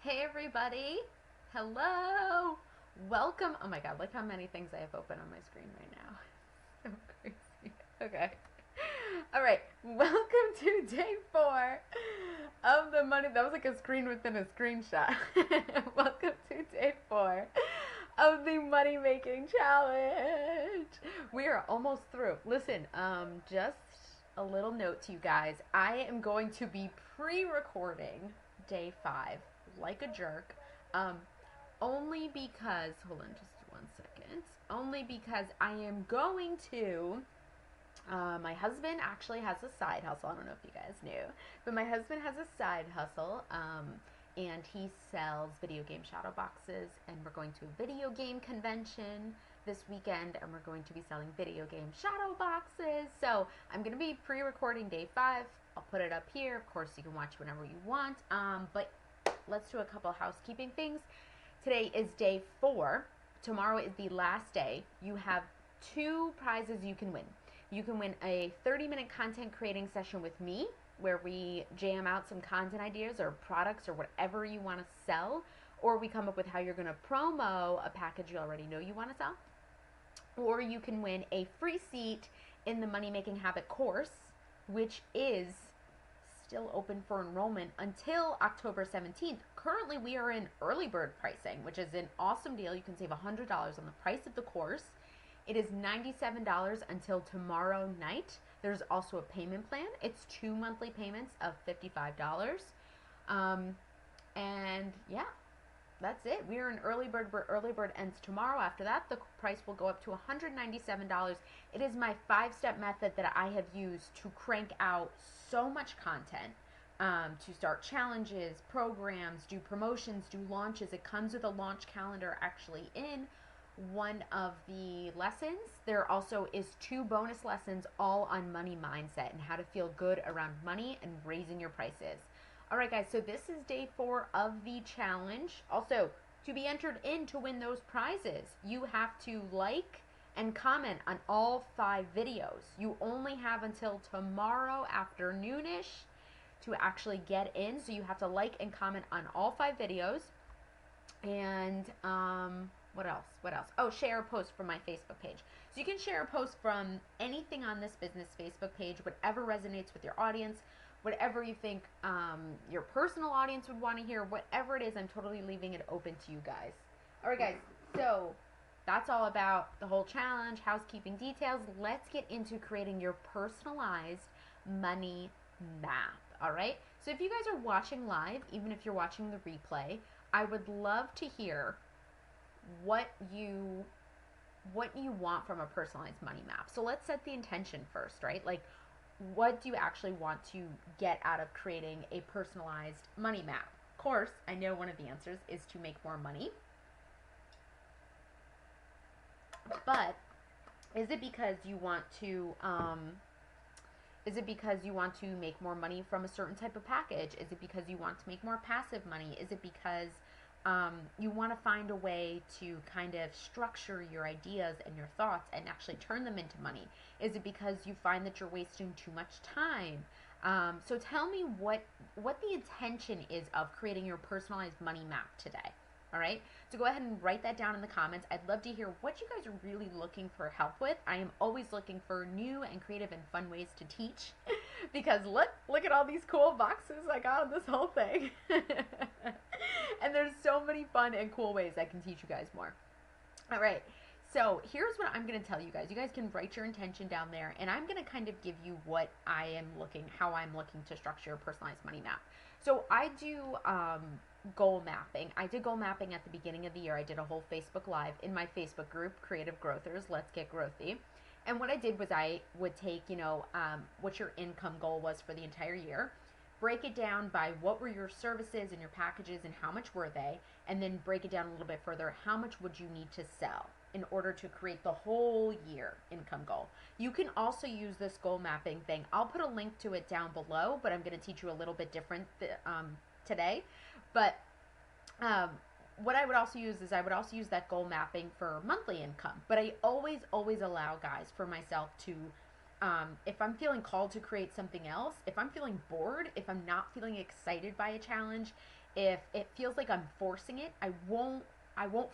Hey everybody! Hello! Welcome. Oh my god, look how many things I have open on my screen right now. So crazy. Okay. All right. Welcome to day 4 of the money. That was like a screen within a screenshot. Welcome to day 4 of the money making challenge. We are almost through. Listen, just a little note to you guys. I am going to be pre-recording day 5 like a jerk. Only because, hold on just 1 second. Only because I am going to my husband actually has a side hustle. I don't know if you guys knew, but my husband has a side hustle, and he sells video game shadow boxes. And we're going to a video game convention this weekend, and we're going to be selling video game shadow boxes. So I'm going to be pre-recording day 5. I'll put it up here. Of course, you can watch whenever you want. But let's do a couple housekeeping things. Today is day 4. Tomorrow is the last day. You have 2 prizes you can win. You can win a 30-minute content creating session with me where we jam out some content ideas or products or whatever you want to sell, or we come up with how you're going to promo a package you already know you want to sell. Or you can win a free seat in the Money Making Habit course, which is still open for enrollment until October 17th. Currently, we are in early bird pricing, which is an awesome deal. You can save $100 on the price of the course. It is $97 until tomorrow night. There's also a payment plan. It's 2 monthly payments of $55. And yeah, that's it. We are in early bird. Early bird ends tomorrow. After that, the price will go up to $197. It is my 5-step method that I have used to crank out so much content, to start challenges, programs, do promotions, do launches. It comes with a launch calendar actually in one of the lessons. There also is 2 bonus lessons all on money mindset and how to feel good around money and raising your prices. All right, guys, so this is day 4 of the challenge. Also, to be entered in to win those prizes, you have to like and comment on all 5 videos. You only have until tomorrow afternoonish to actually get in, so you have to like and comment on all 5 videos. And what else? Oh, share a post from my Facebook page. So you can share a post from anything on this business Facebook page, whatever resonates with your audience, whatever you think your personal audience would want to hear, whatever it is. I'm totally leaving it open to you guys. All right, guys. So that's all about the whole challenge, housekeeping details. Let's get into creating your personalized money map. All right. So if you guys are watching live, even if you're watching the replay, I would love to hear what you want from a personalized money map. So let's set the intention first, right? Like, what do you actually want to get out of creating a personalized money map? Of course, I know one of the answers is to make more money. But is it because you want to make more money from a certain type of package? Is it because you want to make more passive money? Is it because you want to find a way to kind of structure your ideas and your thoughts and actually turn them into money? Is it because you find that you're wasting too much time? So tell me what the intention is of creating your personalized money map today. All right, so go ahead and write that down in the comments. I'd love to hear what you guys are really looking for help with. I am always looking for new and creative and fun ways to teach because look at all these cool boxes I got on this whole thing. And there's so many fun and cool ways I can teach you guys more. All right, so here's what I'm going to tell you guys. You guys can write your intention down there, and I'm going to kind of give you how I'm looking to structure a personalized money map. So I do goal mapping. I did goal mapping at the beginning of the year. I did a whole Facebook Live in my Facebook group, Creative Growthers, Let's Get Growthy. And what I did was I would take, what your income goal was for the entire year, break it down by what were your services and your packages and how much were they, and then break it down a little bit further. How much would you need to sell in order to create the whole year income goal? You can also use this goal mapping thing. I'll put a link to it down below, but I'm going to teach you a little bit different today. But what I would also use is that goal mapping for monthly income. But I always allow, guys, for myself to if I'm feeling called to create something else, if I'm feeling bored, if I'm not feeling excited by a challenge, If it feels like I'm forcing it, I won't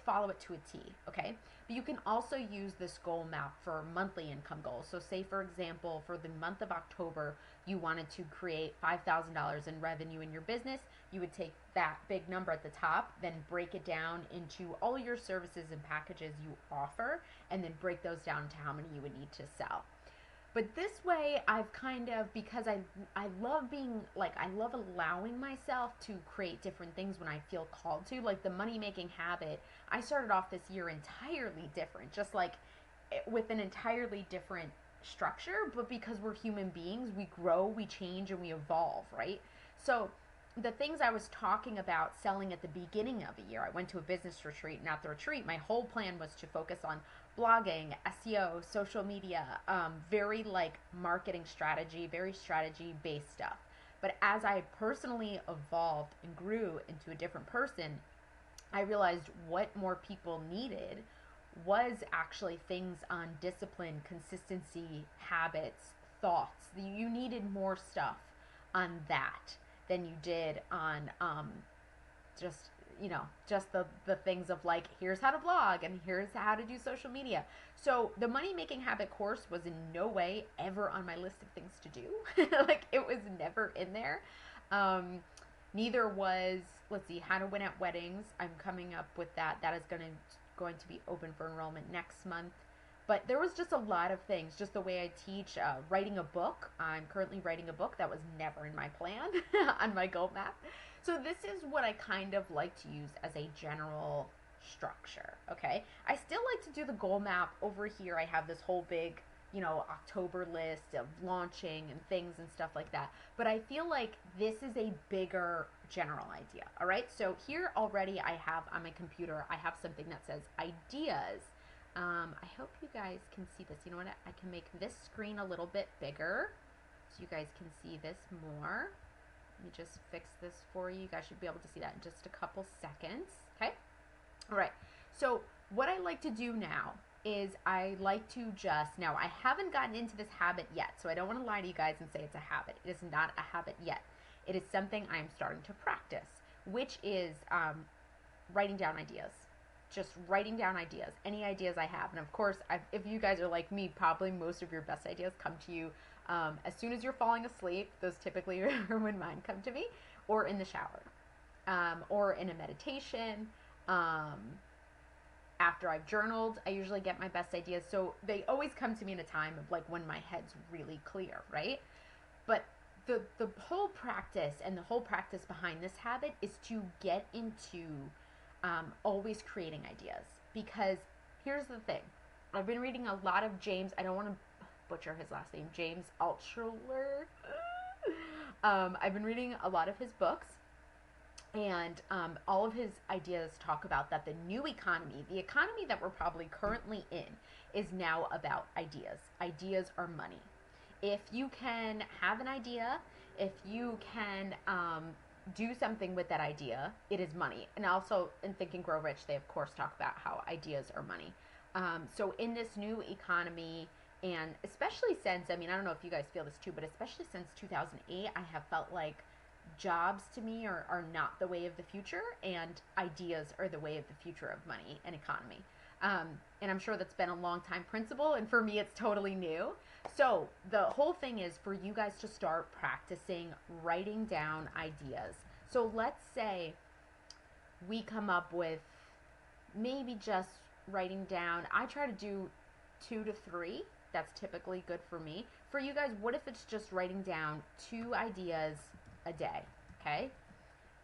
follow it to a T, okay? But you can also use this goal map for monthly income goals. So say for example, for the month of October, you wanted to create $5,000 in revenue in your business, you would take that big number at the top, then break it down into all your services and packages you offer, and then break those down to how many you would need to sell. But this way, I've kind of, because I love being like, I love allowing myself to create different things when I feel called to. Like the money making habit, I started off this year entirely different, just like with an entirely different structure. But because we're human beings, we grow, we change, and we evolve, right? So the things I was talking about selling at the beginning of the year, I went to a business retreat, and at the retreat, my whole plan was to focus on blogging, SEO, social media, very like marketing strategy, very strategy based stuff. But as I personally evolved and grew into a different person, I realized what more people needed was actually things on discipline, consistency, habits, thoughts. You needed more stuff on that than you did on just just the things of like, here's how to blog and here's how to do social media. So the money making habit course was in no way ever on my list of things to do. Like it was never in there. Neither was, let's see, how to win at weddings. I'm coming up with that. That is going to be open for enrollment next month. But there was just a lot of things, just the way I teach, writing a book. I'm currently writing a book that was never in my plan on my goal map. So this is what I kind of like to use as a general structure, okay? I still like to do the goal map over here. I have this whole big, October list of launching and things and stuff like that. But I feel like this is a bigger general idea, all right? So here already I have on my computer, I have something that says ideas. I hope you guys can see this. You know what? I can make this screen a little bit bigger so you guys can see this more. Let me just fix this for you. You guys should be able to see that in just a couple seconds. Okay? All right. So what I like to do now is I like to now I haven't gotten into this habit yet, so I don't want to lie to you guys and say it's a habit. It is not a habit yet. It is something I'm starting to practice, which is writing down ideas. Just writing down ideas, any ideas I have. And of course, if you guys are like me, probably most of your best ideas come to you as soon as you're falling asleep. Those typically are when mine come to me, or in the shower, or in a meditation. After I've journaled, I usually get my best ideas. So they always come to me in a time of like when my head's really clear, right? But the whole practice and the whole practice behind this habit is to get into always creating ideas. Because here's the thing, I've been reading a lot of James, I don't want to butcher his last name, James Altucher. I've been reading a lot of his books, and all of his ideas talk about that the new economy, the economy that we're probably currently in, is now about ideas. Ideas are money. If you can have an idea, if you can do something with that idea, it is money. And also in Think and Grow Rich, they of course talk about how ideas are money. So in this new economy, and especially since, I don't know if you guys feel this too, but especially since 2008, I have felt like jobs to me are not the way of the future, and ideas are the way of the future of money and economy. And I'm sure that's been a long time principle, and for me it's totally new. So the whole thing is for you guys to start practicing writing down ideas. So let's say we come up with maybe just writing down, I try to do 2 to 3. That's typically good for me. For you guys, what if it's just writing down 2 ideas a day, okay?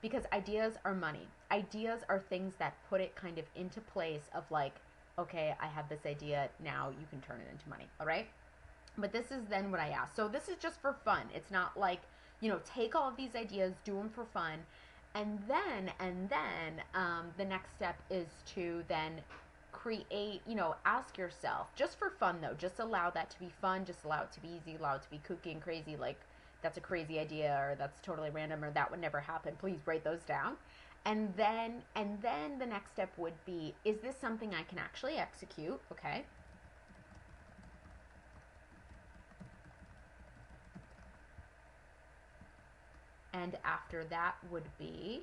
Because ideas are money. Ideas are things that put it kind of into place of like, okay, I have this idea, now you can turn it into money, all right? But this is then what I ask. So this is just for fun. It's not like, take all of these ideas, do them for fun, and then the next step is to then create, ask yourself, just for fun though, just allow that to be fun, just allow it to be easy, allow it to be kooky and crazy, like that's a crazy idea, or that's totally random, or that would never happen. Please write those down. And then the next step would be, is this something I can actually execute? Okay. And after that would be,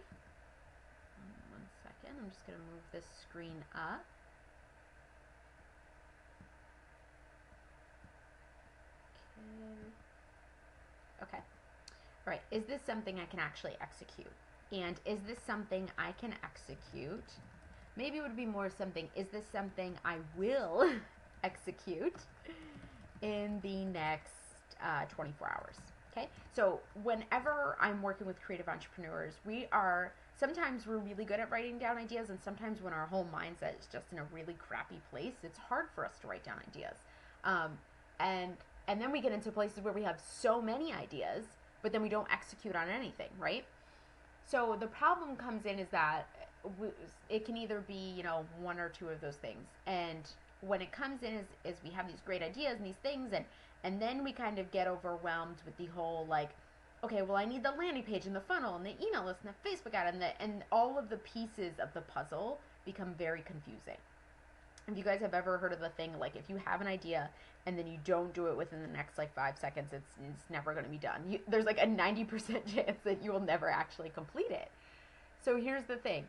second. I'm just going to move this screen up. Okay. All right. Is this something I can actually execute? And is this something I can execute? Maybe it would be more something, is this something I will execute in the next 24 hours? Okay. So whenever I'm working with creative entrepreneurs, sometimes we're really good at writing down ideas, and sometimes when our whole mindset is just in a really crappy place, it's hard for us to write down ideas. And then we get into places where we have so many ideas, but then we don't execute on anything, right? So the problem comes in is that it can either be, one or two of those things. And when it comes in is we have these great ideas and these things, and then we kind of get overwhelmed with the whole, like, okay, well, I need the landing page and the funnel and the email list and the Facebook ad, and all of the pieces of the puzzle become very confusing. If you guys have ever heard of the thing, like, if you have an idea and then you don't do it within the next, 5 seconds, it's never going to be done. There's, a 90% chance that you will never actually complete it. So here's the thing.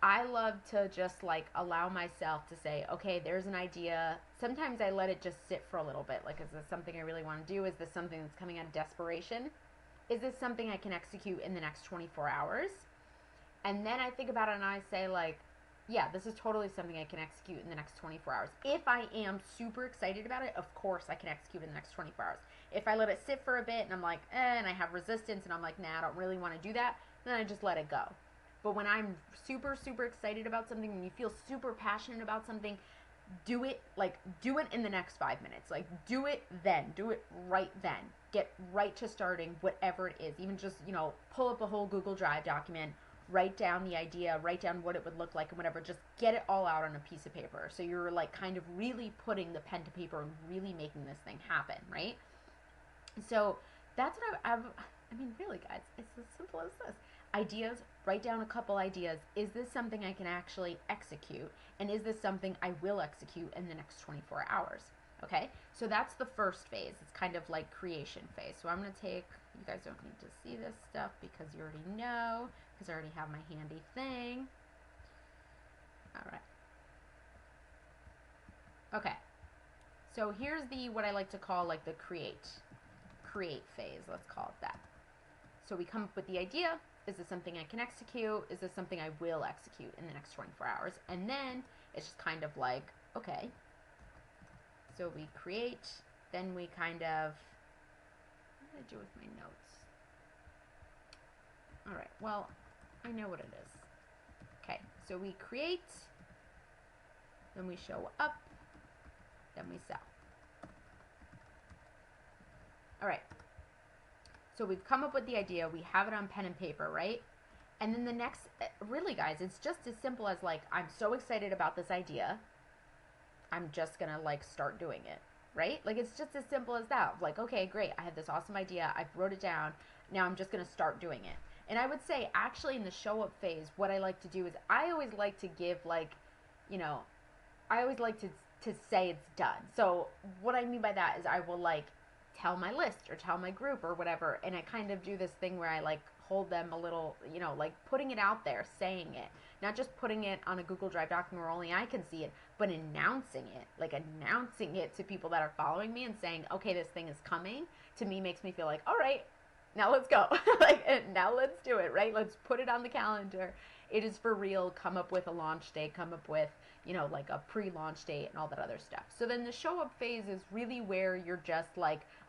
I love to just, allow myself to say, okay, there's an idea. Sometimes I let it just sit for a little bit. Like, is this something I really want to do? Is this something that's coming out of desperation? Is this something I can execute in the next 24 hours? And then I think about it and I say, yeah, this is totally something I can execute in the next 24 hours. If I am super excited about it, of course I can execute in the next 24 hours. If I let it sit for a bit and I'm like, and I have resistance and I'm like, nah, I don't really want to do that, then I just let it go. But when I'm super, super excited about something and you feel super passionate about something, do it in the next 5 minutes. Do it then. Do it right then. Get right to starting whatever it is. Even just, pull up a whole Google Drive document, write down the idea, write down what it would look like and whatever. Just get it all out on a piece of paper. So you're kind of really putting the pen to paper and really making this thing happen, right? So that's what really, guys, it's as simple as this. Ideas, write down a couple ideas. Is this something I can actually execute? And is this something I will execute in the next 24 hours? Okay, so that's the first phase. It's kind of like creation phase. So I'm going to take, you guys don't need to see this stuff because you already know, because I already have my handy thing. All right. Okay, so here's what I like to call the create phase. Let's call it that. So we come up with the idea. Is this something I can execute? Is this something I will execute in the next 24 hours? And then it's just kind of okay. So we create, then we kind of, what did I do with my notes? All right, well, I know what it is. Okay, so we create, then we show up, then we sell. All right. So we've come up with the idea, we have it on pen and paper, right? And then the next, really guys, it's just as simple as I'm so excited about this idea, I'm just gonna start doing it, right? It's just as simple as that. Okay, great, I have this awesome idea, I wrote it down, now I'm just gonna start doing it. And I would say actually in the show up phase, what I like to do is I always like to give I always like to say it's done. So what I mean by that is I will tell my list or tell my group or whatever, and I kind of do this thing where I hold them a little, putting it out there, saying it, not just putting it on a Google Drive document where only I can see it, but announcing it to people that are following me and saying, okay, this thing is coming, to me makes me feel all right, now let's go. Now let's do it, right? Let's put it on the calendar. It is for real. Come up with a launch date, come up with, a pre-launch date and all that other stuff. So then the show up phase is really where you're just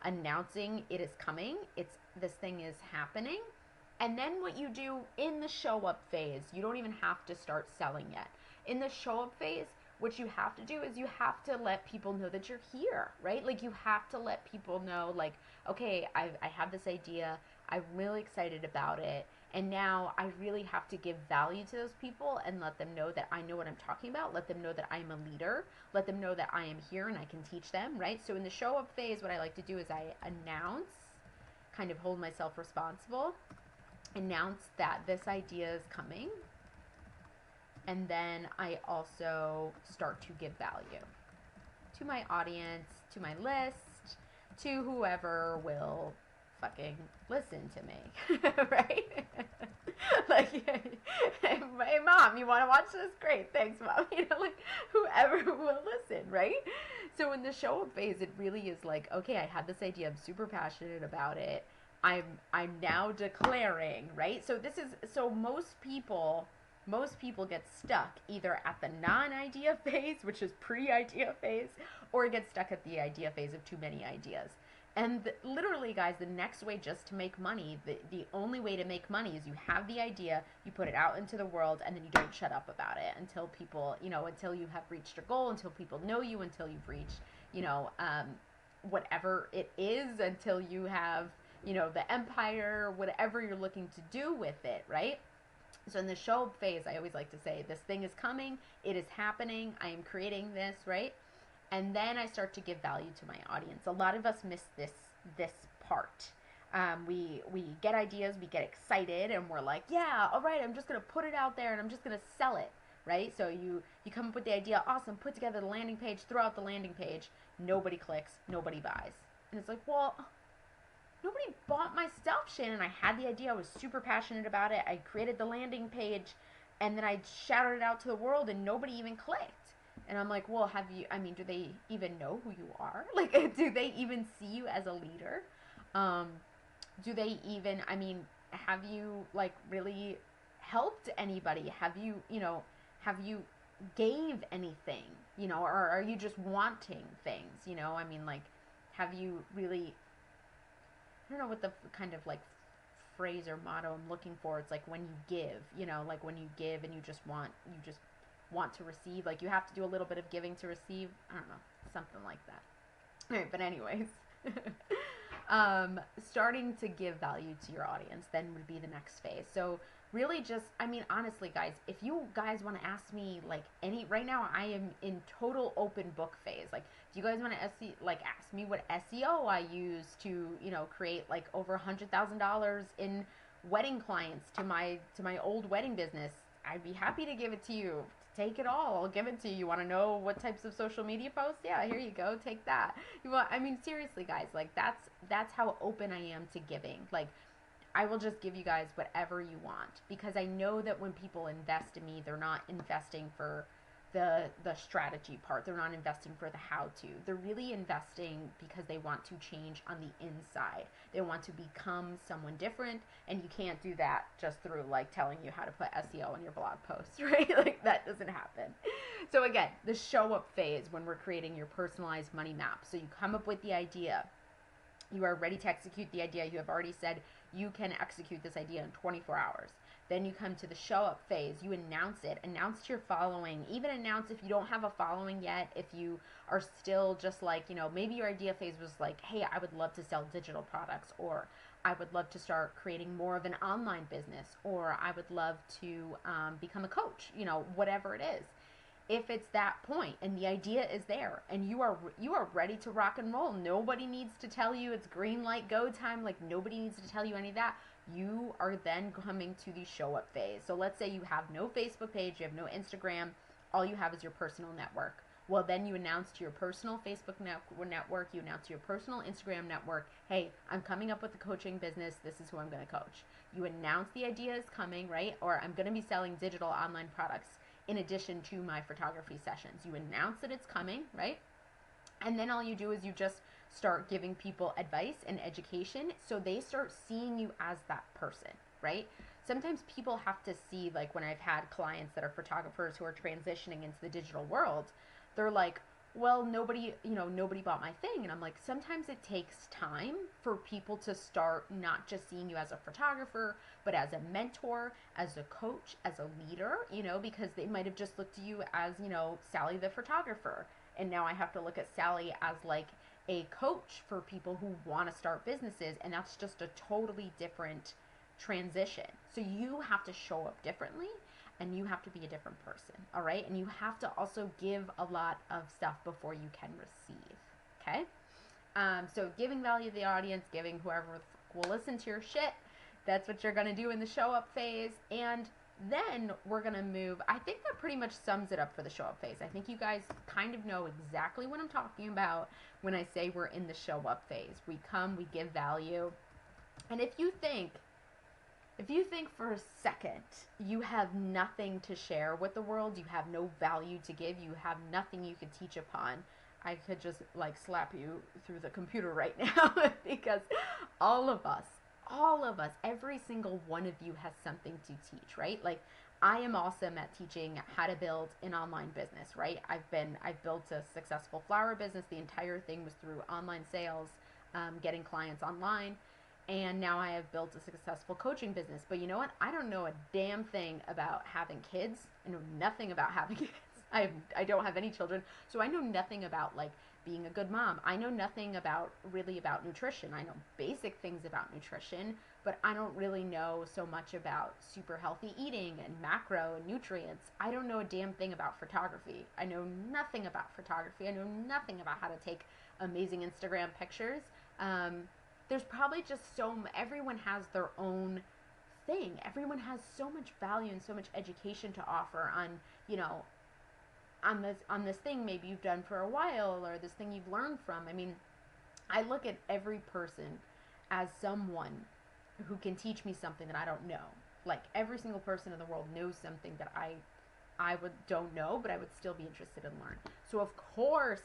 announcing it is coming. This thing is happening. And then what you do in the show up phase, you don't even have to start selling yet. In the show up phase, what you have to do is you have to let people know that you're here, right? You have to let people know, okay, I have this idea, I'm really excited about it, and now I really have to give value to those people and let them know that I know what I'm talking about, let them know that I'm a leader, let them know that I am here and I can teach them, right? So in the show up phase, what I like to do is I announce, kind of hold myself responsible, announce that this idea is coming, and then I also start to give value to my audience, to my list, to whoever will fucking listen to me, right? Like, hey mom, you want to watch this? Great, thanks mom. Like whoever will listen, right? So in the show up phase, it really is like, okay, I had this idea, I'm super passionate about it. I'm now declaring, right? So this is so most people get stuck either at the non-idea phase, which is pre-idea phase, or get stuck at the idea phase of too many ideas. And literally, guys, the next way just to make money, the only way to make money is you have the idea, you put it out into the world, and then you don't shut up about it until people, until you have reached your goal, until people know you, until you've reached, whatever it is, until you have, the empire, whatever you're looking to do with it, right? So in the show up phase, I always like to say, this thing is coming, it is happening, I am creating this, right? And then I start to give value to my audience. A lot of us miss this part. We get ideas, we get excited, and we're like, yeah, all right, I'm just gonna put it out there, and I'm just gonna sell it, right? So you come up with the idea, awesome, put together the landing page, throw out the landing page, nobody clicks, nobody buys, and it's like, well, nobody bought my stuff, Shannon. I had the idea, I was super passionate about it, I created the landing page, and then I shouted it out to the world, and nobody even clicked. And I'm like, well, do they even know who you are? Like, do they even see you as a leader? Do they even, have you, like, really helped anybody? Have you gave anything, or are you just wanting things, like, have you really, I don't know what the kind of, like, phrase or motto I'm looking for. It's like when you give, like when you give and you just want to receive, like you have to do a little bit of giving to receive. I don't know, something like that. All right, but anyways, starting to give value to your audience then would be the next phase. So really just, honestly, guys, if you guys want to ask me, like, right now I am in total open book phase. Like, if you guys want to ask me what SEO I use to, create like over $100,000 in wedding clients to my old wedding business, I'd be happy to give it to you. Take it all. I'll give it to you. You want to know what types of social media posts? Yeah, here you go. Take that. Seriously, guys, like that's how open I am to giving. Like, I will just give you guys whatever you want, because I know that when people invest in me, they're not investing for the strategy part. They're not investing for the how to. They're really investing because they want to change on the inside. They want to become someone different, and you can't do that just through like telling you how to put SEO in your blog post, right? Like, that doesn't happen. So again, the show up phase, when we're creating your personalized money map. So you come up with the idea. You are ready to execute the idea. You have already said you can execute this idea in 24 hours. Then you come to the show up phase. You announce it. Announce to your following. Even announce if you don't have a following yet. If you are still just like, maybe your idea phase was like, hey, I would love to sell digital products, or I would love to start creating more of an online business, or I would love to become a coach, whatever it is. If it's that point and the idea is there and you are ready to rock and roll, nobody needs to tell you it's green light go time. Like, nobody needs to tell you any of that. You are then coming to the show up phase. So let's say you have no Facebook page, you have no Instagram, all you have is your personal network. Well, then you announce to your personal Facebook network, you announce to your personal Instagram network, hey, I'm coming up with a coaching business, this is who I'm going to coach. You announce the idea is coming, right? Or I'm going to be selling digital online products in addition to my photography sessions. You announce that it's coming, right? And then all you do is you just start giving people advice and education, so they start seeing you as that person, right? Sometimes people have to see, like when I've had clients that are photographers who are transitioning into the digital world, they're like, well, nobody bought my thing. And I'm like, sometimes it takes time for people to start not just seeing you as a photographer, but as a mentor, as a coach, as a leader, because they might have just looked at you as, Sally the photographer. And now I have to look at Sally as like a coach for people who want to start businesses. And that's just a totally different transition. So you have to show up differently, and you have to be a different person, all right? And you have to also give a lot of stuff before you can receive, okay? So giving value to the audience, giving whoever will listen to your shit, that's what you're going to do in the show up phase. And then we're going to move, I think that pretty much sums it up for the show up phase. I think you guys kind of know exactly what I'm talking about when I say we're in the show up phase. We come, we give value. And if you think If you think for a second you have nothing to share with the world, you have no value to give, you have nothing you could teach upon, I could just like slap you through the computer right now because all of us, every single one of you has something to teach, right? Like I am awesome at teaching how to build an online business, right? I've built a successful flower business. The entire thing was through online sales, getting clients online. And now I have built a successful coaching business. But you know what? I don't know a damn thing about having kids. I know nothing about having kids. I don't have any children. So I know nothing about like being a good mom. I know nothing about really about nutrition. I know basic things about nutrition, but I don't really know so much about super healthy eating and macro and nutrients. I don't know a damn thing about photography. I know nothing about photography. I know nothing about how to take amazing Instagram pictures. There's probably just everyone has their own thing. Everyone has so much value and so much education to offer on, you know, on this thing maybe you've done for a while or this thing you've learned from. I mean, I look at every person as someone who can teach me something that I don't know. Like every single person in the world knows something that I don't know, but I would still be interested in learn. So of course,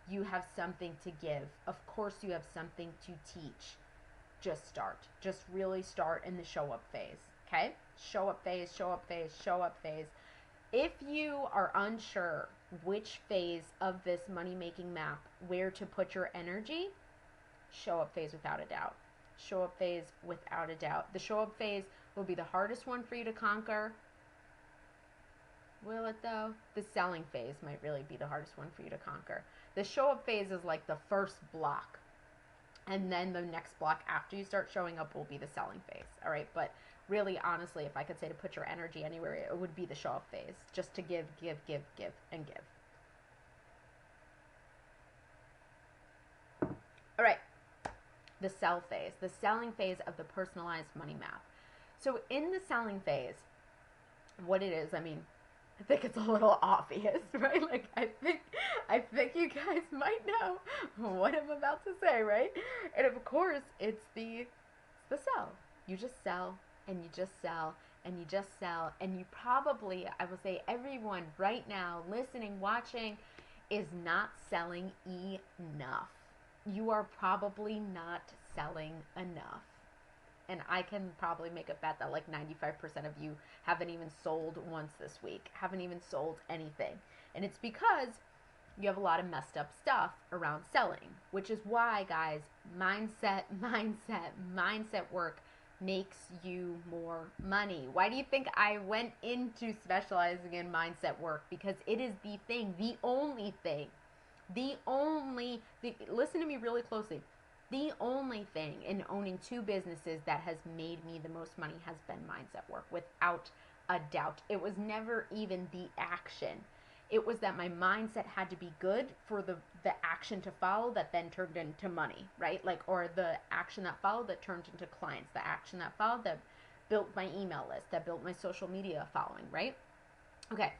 you have something to give. Of course you have something to teach. Just start. Just really start in the show up phase. Okay? Show up phase, show up phase, show up phase. If you are unsure which phase of this money-making map, where to put your energy, show up phase without a doubt. Show up phase without a doubt. The show up phase will be the hardest one for you to conquer. Will it though? The selling phase might really be the hardest one for you to conquer. The show up phase is like the first block. And then the next block after you start showing up will be the selling phase. All right. But really, honestly, if I could say to put your energy anywhere, it would be the show up phase. Just to give, and give. All right. The sell phase. The selling phase of the personalized money map. So in the selling phase, what it is, I mean, I think it's a little obvious, right? Like I think you guys might know what I'm about to say, right? And of course, it's the sell. You just sell and you just sell and you just sell, and you probably, I will say, everyone right now listening, watching, is not selling enough. You are probably not selling enough. And I can probably make a bet that like 95% of you haven't even sold once this week, haven't even sold anything. And it's because you have a lot of messed up stuff around selling, which is why, guys, mindset work makes you more money. Why do you think I went into specializing in mindset work? Because it is the thing, the only thing, listen to me really closely. The only thing in owning two businesses that has made me the most money has been mindset work, without a doubt. It was never even the action. It was that my mindset had to be good for the action to follow that then turned into money, right? Like, or the action that followed that turned into clients, the action that followed that built my email list, that built my social media following, right? Okay,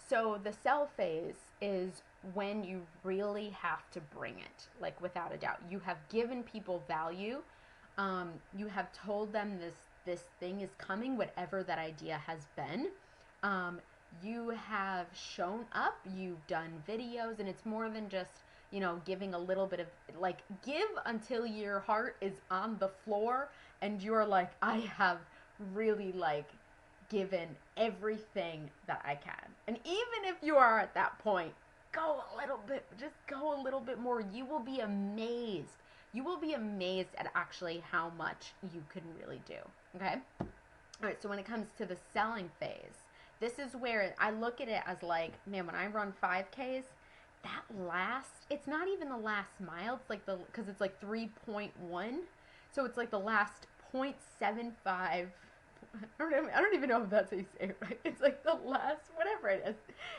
so the sell phase is when you really have to bring it, like without a doubt. You have given people value. You have told them this thing is coming, whatever that idea has been. You have shown up, you've done videos, and it's more than just, you know, giving a little bit of, like, give until your heart is on the floor and you're like, I have really, like, given everything that I can. And even if you are at that point, go a little bit more. You will be amazed. You will be amazed at actually how much you can really do. Okay? All right, so when it comes to the selling phase, this is where I look at it as like, man, when I run 5Ks, that last, it's not even the last mile. It's like because it's like 3.1. So it's like the last 0.75. I don't even know if that's how you say it, right? It's like the last, whatever it is.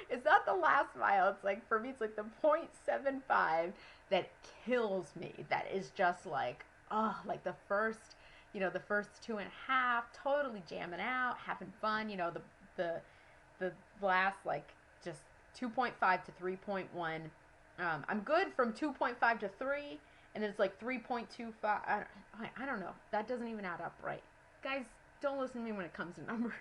It's not the last mile. It's like, for me, it's like the 0.75 that kills me. That is just like, oh, like the first 2.5, totally jamming out, having fun. You know, the last, like, just 2.5 to 3.1. I'm good from 2.5 to 3, and then it's like 3.25. I don't know. That doesn't even add up right. Guys, don't listen to me when it comes to numbers.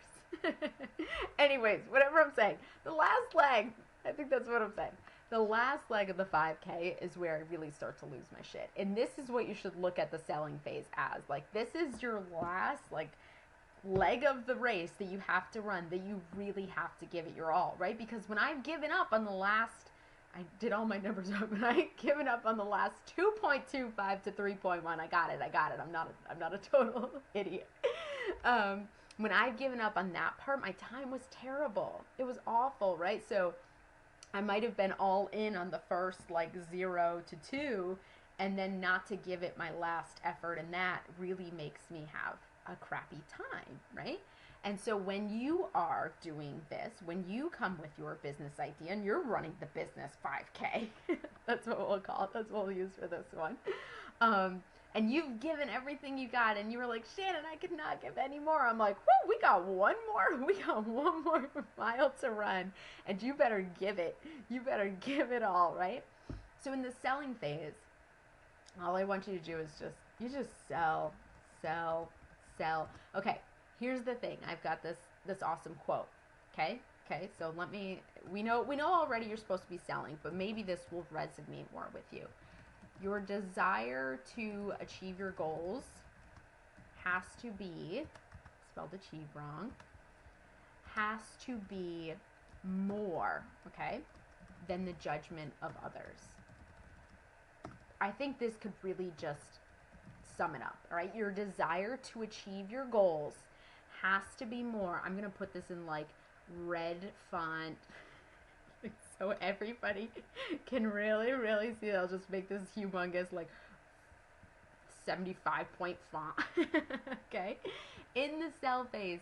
Anyways, whatever I'm saying. The last leg, I think that's what I'm saying. The last leg of the 5K is where I really start to lose my shit. And this is what you should look at the selling phase as. Like, this is your last, like, leg of the race that you have to run, that you really have to give it your all, right? Because when I've given up on the last, I did all my numbers up, and I've given up on the last 2.25 to 3.1. I got it. I'm not a total idiot. When I've given up on that part, my time was terrible. It was awful, right? So I might have been all in on the first, like, 0 to 2, and then not to give it my last effort, and that really makes me have a crappy time, right? And so when you are doing this, when you come with your business idea and you're running the business 5K, that's what we'll call it, that's what we'll use for this one, and you've given everything you got, and you were like, Shannon, I could not give any more. I'm like, whoo, we got one more mile to run, and you better give it. You better give it all, right? So in the selling phase, all I want you to do is just sell. Okay, here's the thing. I've got this awesome quote. Okay, so we know already you're supposed to be selling, but maybe this will resonate more with you. Your desire to achieve your goals has to be, spelled achieve wrong, has to be more, okay, than the judgment of others. I think this could really just sum it up, all right? Your desire to achieve your goals has to be more. I'm going to put this in like red font so everybody can really, really see it. I'll just make this humongous, like, 75-point font. Okay? In the sell phase,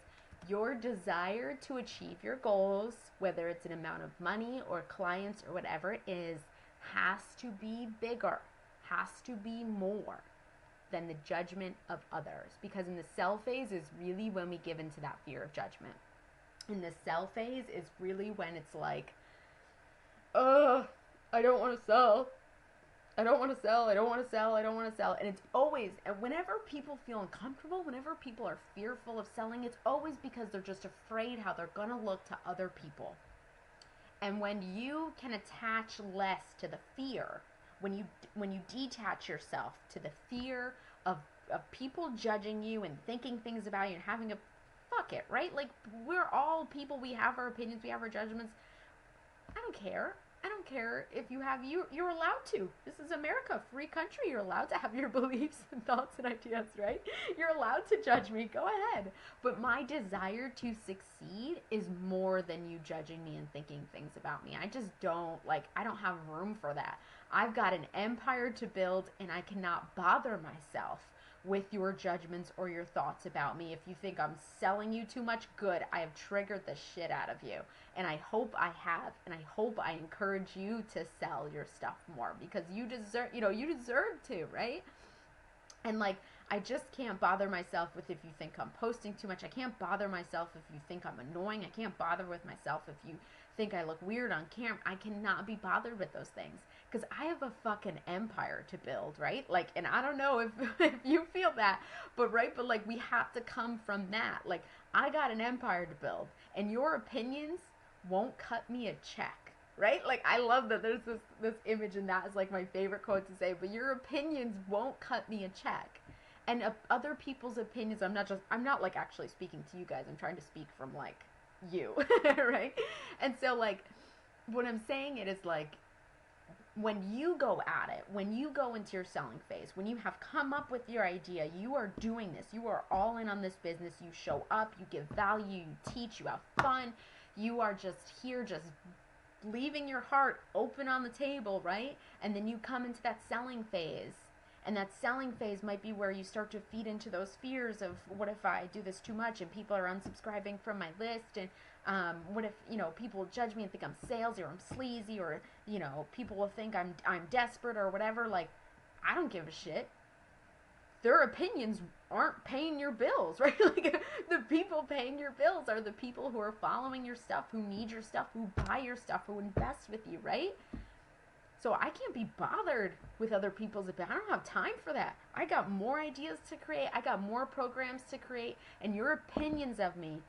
your desire to achieve your goals, whether it's an amount of money or clients or whatever it is, has to be bigger, has to be more than the judgment of others. Because in the sell phase is really when we give into that fear of judgment. In the sell phase is really when it's like, I don't want to sell. I don't want to sell. And it's always, and whenever people feel uncomfortable, whenever people are fearful of selling, it's always because they're just afraid how they're going to look to other people. And when you can attach less to the fear, when you detach yourself to the fear of people judging you and thinking things about you and having a, fuck it, right? Like, we're all people. We have our opinions. We have our judgments. I don't care if you have, you're allowed to. This is America, free country. You're allowed to have your beliefs and thoughts and ideas, right? You're allowed to judge me. Go ahead. But my desire to succeed is more than you judging me and thinking things about me. I just don't, like, I don't have room for that. I've got an empire to build, and I cannot bother myself with your judgments or your thoughts about me. If you think I'm selling you too much, good. I have triggered the shit out of you. And I hope I have. And I hope I encourage you to sell your stuff more, because you deserve, you deserve to, right? And like, I just can't bother myself with if you think I'm posting too much. I can't bother myself if you think I'm annoying. I can't bother with myself if you think I look weird on camera. I cannot be bothered with those things, because I have a fucking empire to build, right? Like, and I don't know if you feel that, but like, we have to come from that. Like, I got an empire to build, and your opinions won't cut me a check, right? Like, I love that there's this image, and that is like my favorite quote to say, but your opinions won't cut me a check. And other people's opinions, I'm not like actually speaking to you guys. I'm trying to speak from like you, right? And so like, what I'm saying it is like, when you go at it, when you go into your selling phase, when you have come up with your idea, you are doing this, you are all in on this business, you show up, you give value, you teach, you have fun, you are just here, just leaving your heart open on the table, right? And then you come into that selling phase. And that selling phase might be where you start to feed into those fears of, what if I do this too much and people are unsubscribing from my list? And what if, people judge me and think I'm salesy or I'm sleazy, or, people will think I'm desperate or whatever. Like, I don't give a shit. Their opinions aren't paying your bills, right? Like, the people paying your bills are the people who are following your stuff, who need your stuff, who buy your stuff, who invest with you, right? So So I can't be bothered with other people's opinions. I don't have time for that. I got more ideas to create. I got more programs to create. And your opinions of me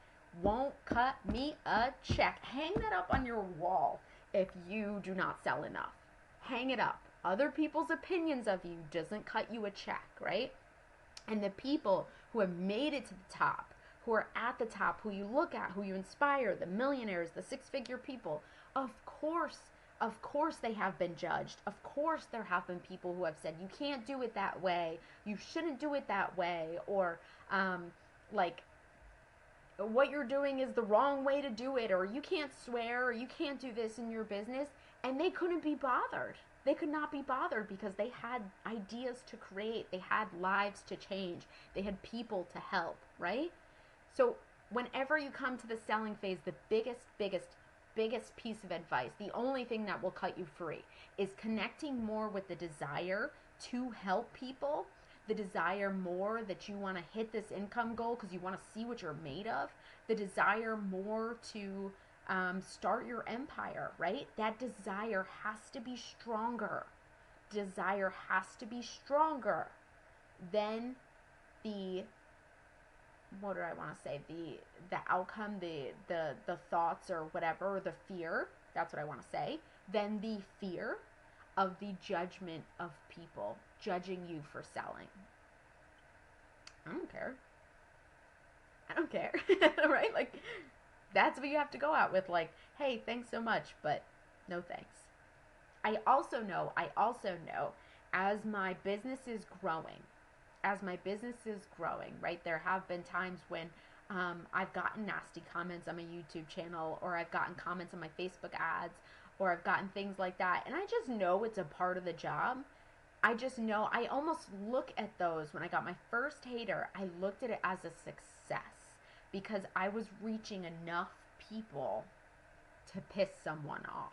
won't cut me a check. Hang that up on your wall if you do not sell enough. Hang it up. Other people's opinions of you doesn't cut you a check, right? And the people who have made it to the top, who are at the top, who you look at, who you inspire, the millionaires, the six-figure people, of course they have been judged. Of course there have been people who have said, you can't do it that way, you shouldn't do it that way, or like, what you're doing is the wrong way to do it, or you can't swear, or you can't do this in your business. And they couldn't be bothered. They could not be bothered because they had ideas to create. They had lives to change. They had people to help, right? So whenever you come to the selling phase, the biggest piece of advice, the only thing that will cut you free, is connecting more with the desire to help people, the desire more that you want to hit this income goal because you want to see what you're made of, the desire more to start your empire, right? That desire has to be stronger. Desire has to be stronger than the, what do I want to say? The outcome, the thoughts or whatever, or the fear, that's what I want to say, than the fear of the judgment of people judging you for selling. I don't care, right? Like, that's what you have to go out with, like, hey, thanks so much, but no thanks. I also know, as my business is growing, right, there have been times when I've gotten nasty comments on my YouTube channel, or I've gotten comments on my Facebook ads, or I've gotten things like that, and I just know it's a part of the job. I just know, I almost look at those. When I got my first hater, I looked at it as a success because I was reaching enough people to piss someone off.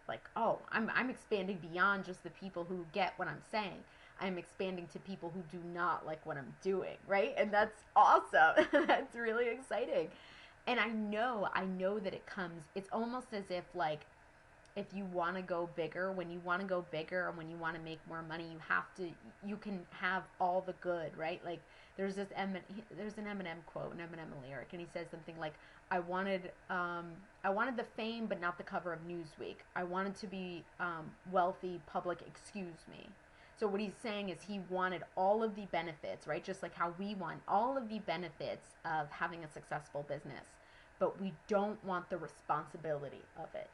Like, oh, I'm expanding beyond just the people who get what I'm saying. I'm expanding to people who do not like what I'm doing, right? And that's awesome. That's really exciting. And I know that it comes, it's almost as if, like, if you want to go bigger, when you want to go bigger and when you want to make more money, you can have all the good, right? Like, there's an Eminem quote, an Eminem lyric, and he says something like, I wanted the fame, but not the cover of Newsweek. I wanted to be wealthy, public, excuse me. So what he's saying is he wanted all of the benefits, right? Just like how we want all of the benefits of having a successful business, but we don't want the responsibility of it.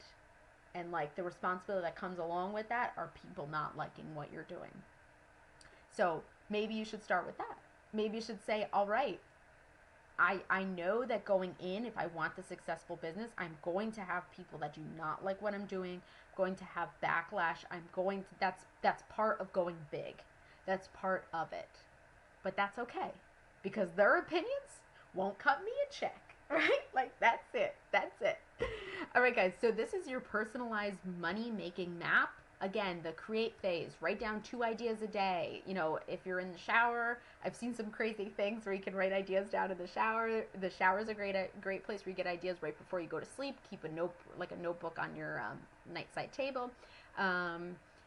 And, like, the responsibility that comes along with that are people not liking what you're doing. So maybe you should start with that. Maybe you should say, all right, I know that going in, if I want the successful business, I'm going to have people that do not like what I'm doing. I'm going to have backlash. That's part of going big. That's part of it. But that's okay, because their opinions won't cut me a check, right? Like, that's it. All right, guys, so this is your personalized money-making map. Again, the create phase. Write down 2 ideas a day. You know, if you're in the shower, I've seen some crazy things where you can write ideas down in the shower. The shower is a great place where you get ideas right before you go to sleep. Keep a notebook on your nightside table.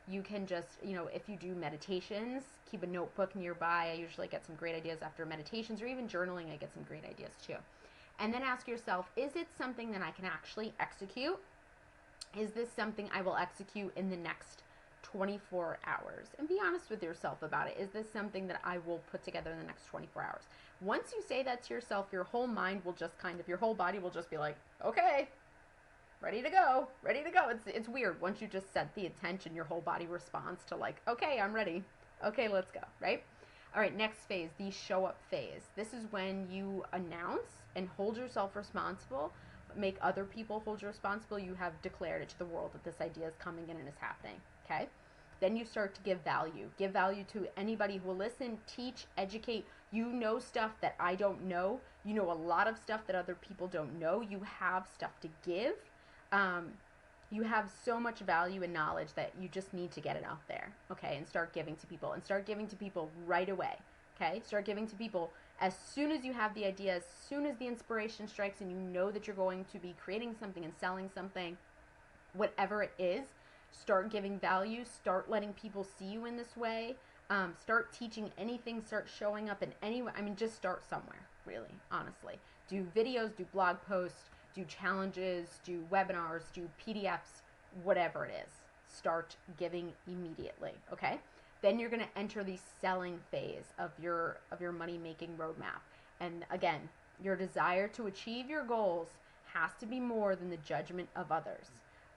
You can just, you know, if you do meditations, keep a notebook nearby. I usually get some great ideas after meditations, or even journaling, I get some great ideas too. And then ask yourself, is it something that I can actually execute? Is this something I will execute in the next 24 hours? And be honest with yourself about it. Is this something that I will put together in the next 24 hours? Once you say that to yourself, your whole mind will just your whole body will just be like, okay, ready to go. It's weird. Once you just set the intention, your whole body responds to, like, okay, I'm ready. Okay, let's go, right? All right, next phase, the show up phase. This is when you announce and hold yourself responsible, make other people hold you responsible. You have declared it to the world that this idea is coming in and is happening, okay? Then you start to give value. Give value to anybody who will listen, teach, educate. You know stuff that I don't know. You know a lot of stuff that other people don't know. You have stuff to give. You have so much value and knowledge that you just need to get it out there, okay? And start giving to people. And start giving to people right away, okay? Start giving to people as soon as you have the idea, as soon as the inspiration strikes and you know that you're going to be creating something and selling something, whatever it is, Start giving value. Start letting people see you in this way. Start teaching anything. Start showing up in any way. I mean, just start somewhere, really, honestly. Do videos, do blog posts, do challenges, do webinars, do PDFs, whatever it is. Start giving immediately, okay? Then you're going to enter the selling phase of your money-making roadmap. And again, your desire to achieve your goals has to be more than the judgment of others.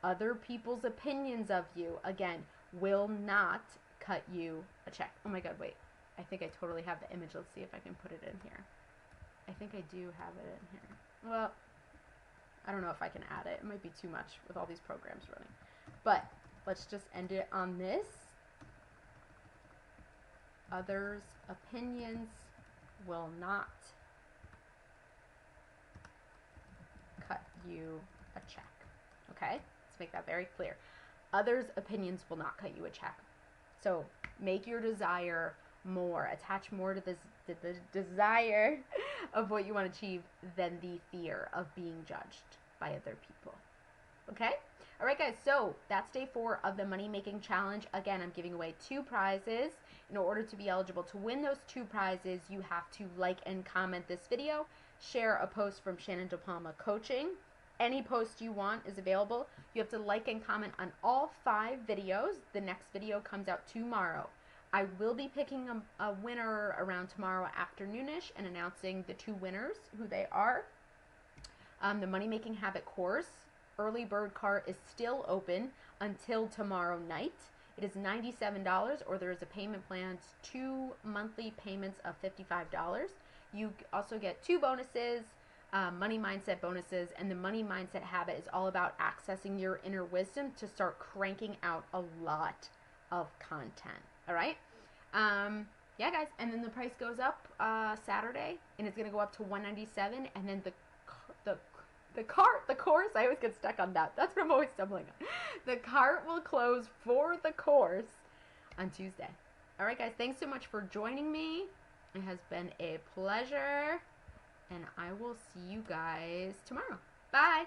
Other people's opinions of you, again, will not cut you a check. Oh my God, wait. I think I totally have the image. Let's see if I can put it in here. I think I do have it in here. Well, I don't know if I can add it. It might be too much with all these programs running. But let's just end it on this. Others' opinions will not cut you a check. Okay? Let's make that very clear. Others' opinions will not cut you a check. So make your desire more. Attach more to this the desire of what you want to achieve than the fear of being judged by other people. Okay? All right, guys. So that's day 4 of the Money Making Challenge. Again, I'm giving away 2 prizes. In order to be eligible to win those 2 prizes, you have to like and comment this video, share a post from Shannon DePalma Coaching. Any post you want is available. You have to like and comment on all 5 videos. The next video comes out tomorrow. I will be picking a winner around tomorrow afternoonish and announcing the 2 winners, who they are. The Money Making Habit course early bird cart is still open until tomorrow night. It is $97, or there is a payment plan, 2 monthly payments of $55. You also get 2 bonuses, money mindset bonuses, and the money mindset habit is all about accessing your inner wisdom to start cranking out a lot of content. All right? Yeah, guys, and then the price goes up Saturday, and it's going to go up to $197, and then the course, I always get stuck on that. That's what I'm always stumbling on. The cart will close for the course on Tuesday. All right, guys, thanks so much for joining me. It has been a pleasure, and I will see you guys tomorrow. Bye.